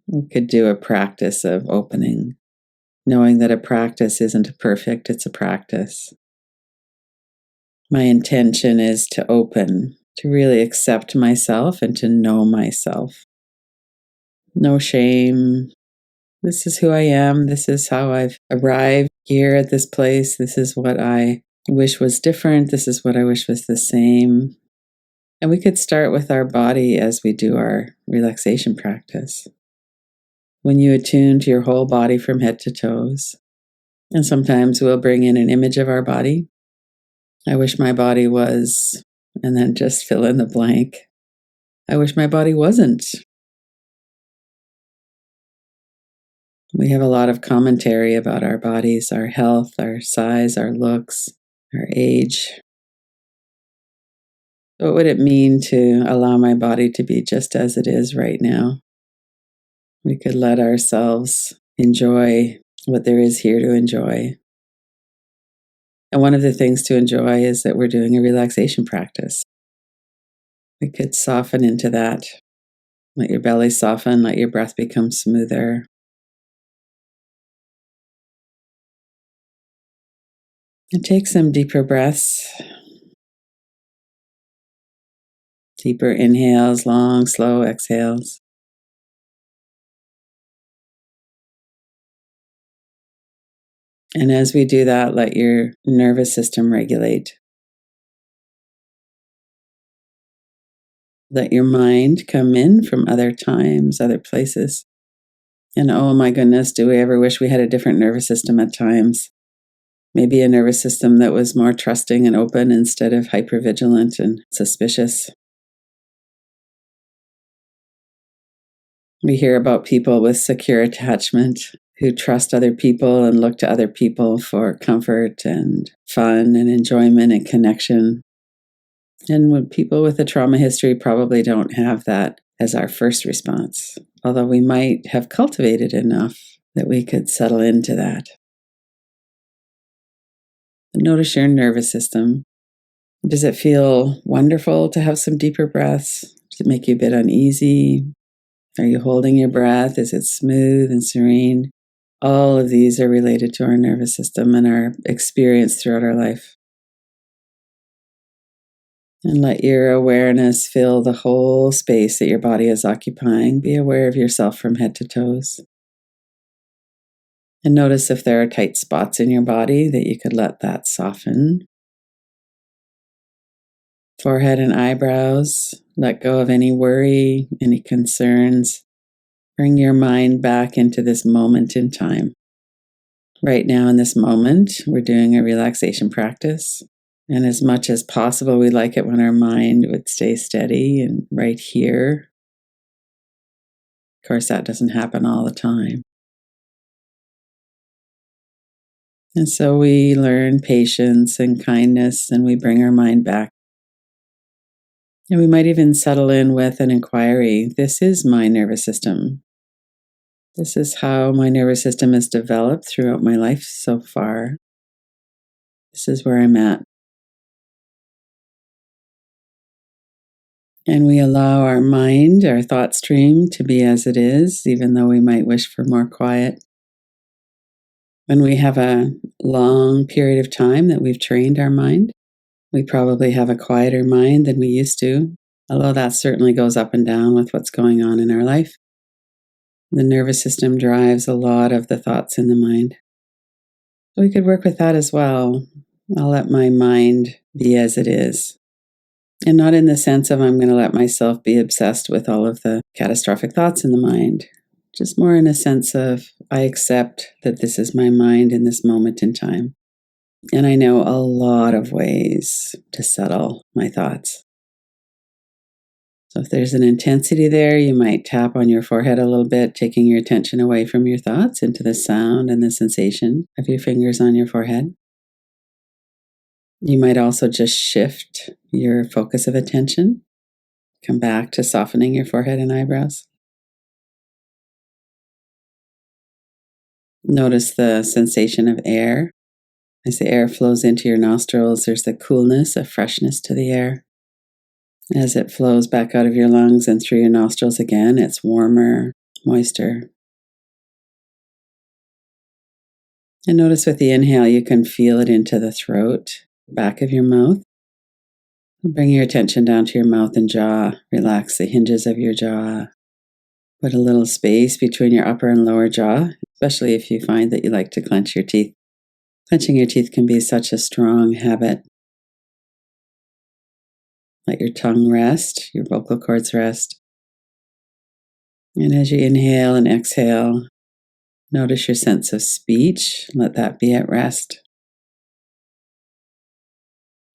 We could do a practice of opening, knowing that a practice isn't perfect, it's a practice. My intention is to open, to really accept myself and to know myself. No shame. This is who I am. This is how I've arrived here at this place. This is what I wish was different. This is what I wish was the same. And we could start with our body as we do our relaxation practice. When you attune to your whole body from head to toes, and sometimes we'll bring in an image of our body. I wish my body was, and then just fill in the blank. I wish my body wasn't. We have a lot of commentary about our bodies, our health, our size, our looks, our age. What would it mean to allow my body to be just as it is right now? We could let ourselves enjoy what there is here to enjoy. And one of the things to enjoy is that we're doing a relaxation practice. We could soften into that. Let your belly soften, let your breath become smoother. And take some deeper breaths. Deeper inhales, long, slow exhales. And as we do that, let your nervous system regulate. Let your mind come in from other times, other places. And oh my goodness, do we ever wish we had a different nervous system at times? Maybe a nervous system that was more trusting and open instead of hypervigilant and suspicious. We hear about people with secure attachment who trust other people and look to other people for comfort and fun and enjoyment and connection. And when people with a trauma history probably don't have that as our first response, although we might have cultivated enough that we could settle into that. Notice your nervous system. Does it feel wonderful to have some deeper breaths? Does it make you a bit uneasy? Are you holding your breath? Is it smooth and serene? All of these are related to our nervous system and our experience throughout our life. And let your awareness fill the whole space that your body is occupying. Be aware of yourself from head to toes. And notice if there are tight spots in your body that you could let that soften. Forehead and eyebrows, let go of any worry, any concerns. Bring your mind back into this moment in time. Right now, in this moment, we're doing a relaxation practice. And as much as possible, we like it when our mind would stay steady and right here. Of course, that doesn't happen all the time. And so we learn patience and kindness, and we bring our mind back. And we might even settle in with an inquiry. This is my nervous system. This is how my nervous system has developed throughout my life so far. This is where I'm at. And we allow our mind, our thought stream, to be as it is, even though we might wish for more quiet. When we have a long period of time that we've trained our mind, we probably have a quieter mind than we used to, although that certainly goes up and down with what's going on in our life. The nervous system drives a lot of the thoughts in the mind. So we could work with that as well. I'll let my mind be as it is. And not in the sense of I'm going to let myself be obsessed with all of the catastrophic thoughts in the mind. Just more in a sense of I accept that this is my mind in this moment in time. And I know a lot of ways to settle my thoughts. So if there's an intensity there, you might tap on your forehead a little bit, taking your attention away from your thoughts into the sound and the sensation of your fingers on your forehead. You might also just shift your focus of attention. Come back to softening your forehead and eyebrows. Notice the sensation of air. As the air flows into your nostrils, there's the coolness, a freshness to the air. As it flows back out of your lungs and through your nostrils again, it's warmer, moisture. And notice with the inhale, you can feel it into the throat, back of your mouth. Bring your attention down to your mouth and jaw. Relax the hinges of your jaw. Put a little space between your upper and lower jaw, especially if you find that you like to clench your teeth. Clenching your teeth can be such a strong habit. Let your tongue rest, your vocal cords rest. And as you inhale and exhale, notice your sense of speech. Let that be at rest.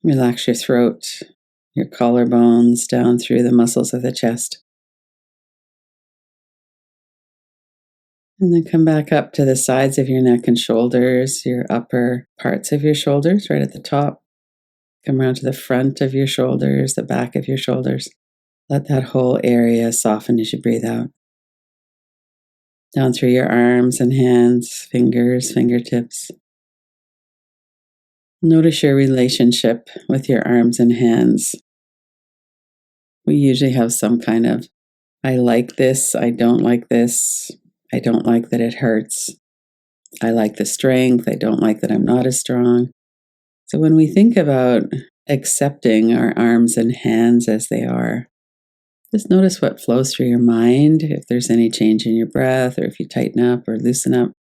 Relax your throat, your collarbones down through the muscles of the chest. And then come back up to the sides of your neck and shoulders, your upper parts of your shoulders, right at the top. Come around to the front of your shoulders, the back of your shoulders. Let that whole area soften as you breathe out. Down through your arms and hands, fingers, fingertips. Notice your relationship with your arms and hands. We usually have some kind of, I like this, I don't like this, I don't like that it hurts, I like the strength, I don't like that I'm not as strong. So when we think about accepting our arms and hands as they are, just notice what flows through your mind, if there's any change in your breath, or if you tighten up or loosen up.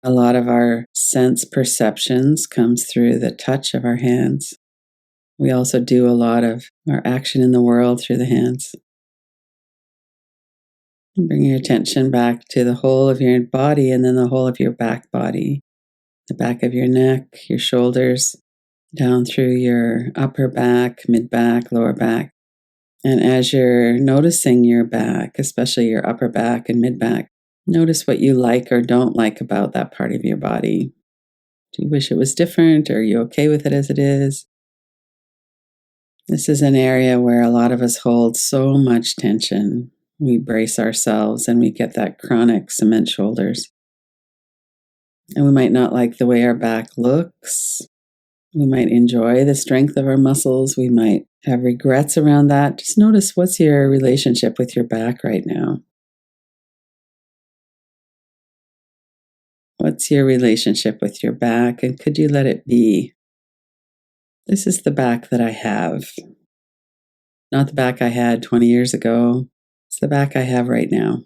A lot of our sense perceptions comes through the touch of our hands. We also do a lot of our action in the world through the hands. Bring your attention back to the whole of your body and then the whole of your back body, the back of your neck, your shoulders, down through your upper back, mid back, lower back. And as you're noticing your back, especially your upper back and mid back, notice what you like or don't like about that part of your body. Do you wish it was different, or are you okay with it as it is? This is an area where a lot of us hold so much tension. We brace ourselves and we get that chronic cement shoulders. And we might not like the way our back looks. We might enjoy the strength of our muscles. We might have regrets around that. Just notice, what's your relationship with your back right now? What's your relationship with your back, and could you let it be? This is the back that I have. Not the back I had 20 years ago. It's the back I have right now.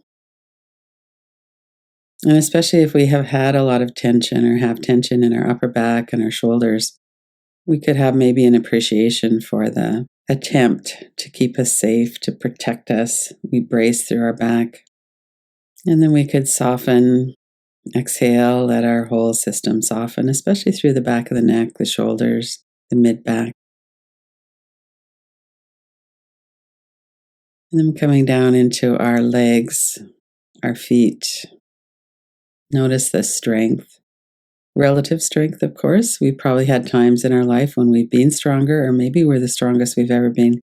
And especially if we have had a lot of tension or have tension in our upper back and our shoulders, we could have maybe an appreciation for the attempt to keep us safe, to protect us. We brace through our back. And then we could soften, exhale, let our whole system soften, especially through the back of the neck, the shoulders, the mid-back. And then coming down into our legs, our feet. Notice the strength. Relative strength, of course. We've probably had times in our life when we've been stronger, or maybe we're the strongest we've ever been.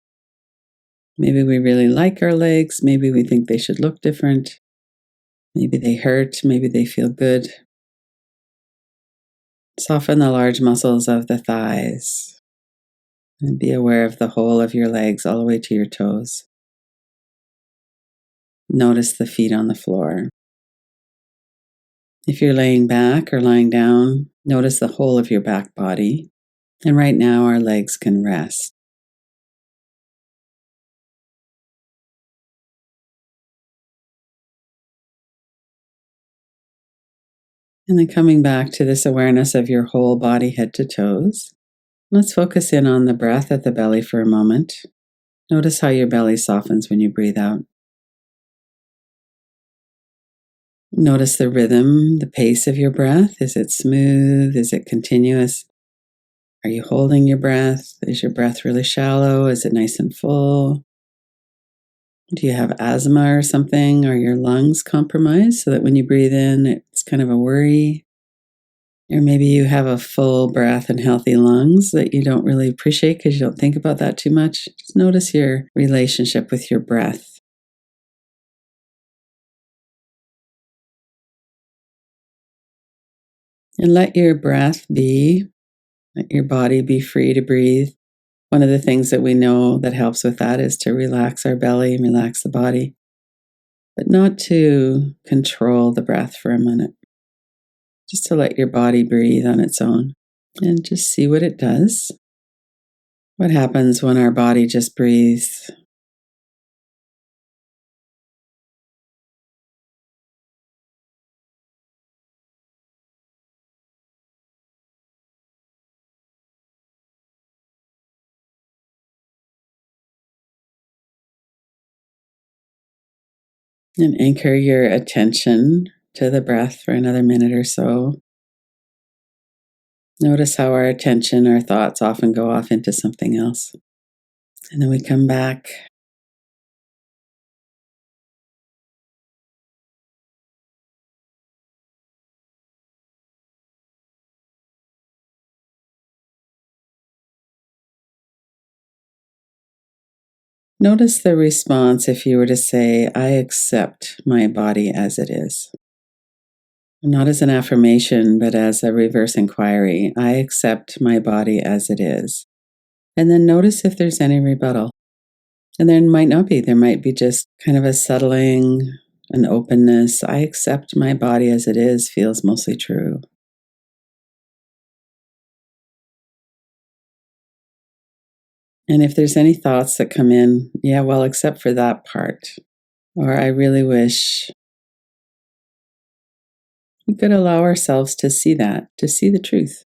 Maybe we really like our legs. Maybe we think they should look different. Maybe they hurt. Maybe they feel good. Soften the large muscles of the thighs. And be aware of the whole of your legs all the way to your toes. Notice the feet on the floor. If you're laying back or lying down, notice the whole of your back body. And right now, our legs can rest. And then coming back to this awareness of your whole body, head to toes. Let's focus in on the breath at the belly for a moment. Notice how your belly softens when you breathe out. Notice the rhythm, the pace of your breath. Is it smooth? Is it continuous? Are you holding your breath? Is your breath really shallow? Is it nice and full? Do you have asthma or something? Are your lungs compromised so that when you breathe in, it's kind of a worry? Or maybe you have a full breath and healthy lungs that you don't really appreciate because you don't think about that too much. Just notice your relationship with your breath. And let your breath be, let your body be free to breathe. One of the things that we know that helps with that is to relax our belly, relax the body. but not to control the breath for a minute. Just to let your body breathe on its own and just see what it does. What happens when our body just breathes? And anchor your attention to the breath for another minute or so. Notice how our attention, our thoughts often go off into something else. And then we come back. Notice the response if you were to say, I accept my body as it is. Not as an affirmation, but as a reverse inquiry. I accept my body as it is. And then notice if there's any rebuttal. And there might not be. There might be just kind of a settling, an openness. I accept my body as it is feels mostly true. And if there's any thoughts that come in, yeah, well, except for that part. Or I really wish we could allow ourselves to see that, to see the truth.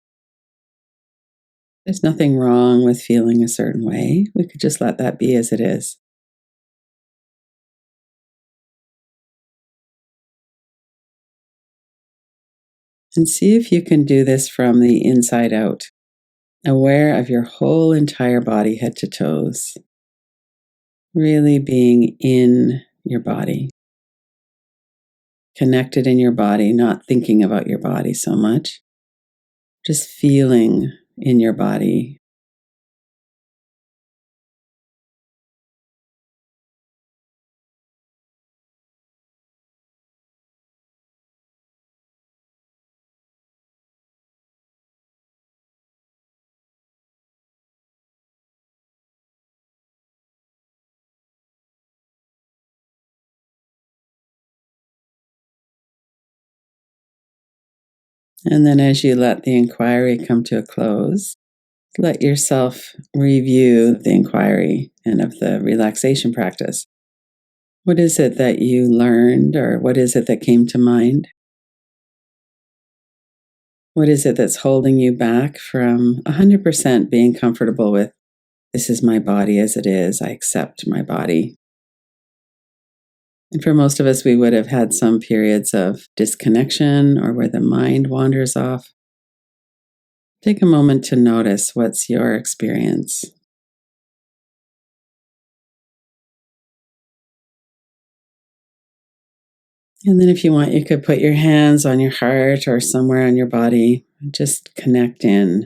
There's nothing wrong with feeling a certain way. We could just let that be as it is. And see if you can do this from the inside out, aware of your whole entire body, head to toes. Really being in your body, connected in your body, not thinking about your body so much, just feeling in your body. And then as you let the inquiry come to a close, let yourself review the inquiry and of the relaxation practice. What is it that you learned, or what is it that came to mind? What is it that's holding you back from 100% being comfortable with, this is my body as it is, I accept my body? And for most of us, we would have had some periods of disconnection or where the mind wanders off. Take a moment to notice what's your experience. And then, if you want, you could put your hands on your heart or somewhere on your body. Just connect in.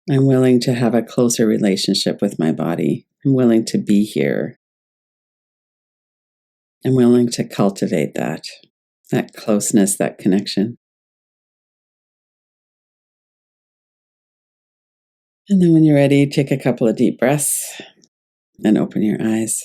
I'm willing to have a closer relationship with my body. I'm willing to be here. I'm willing to cultivate that closeness, that connection. And then when you're ready, take a couple of deep breaths and open your eyes.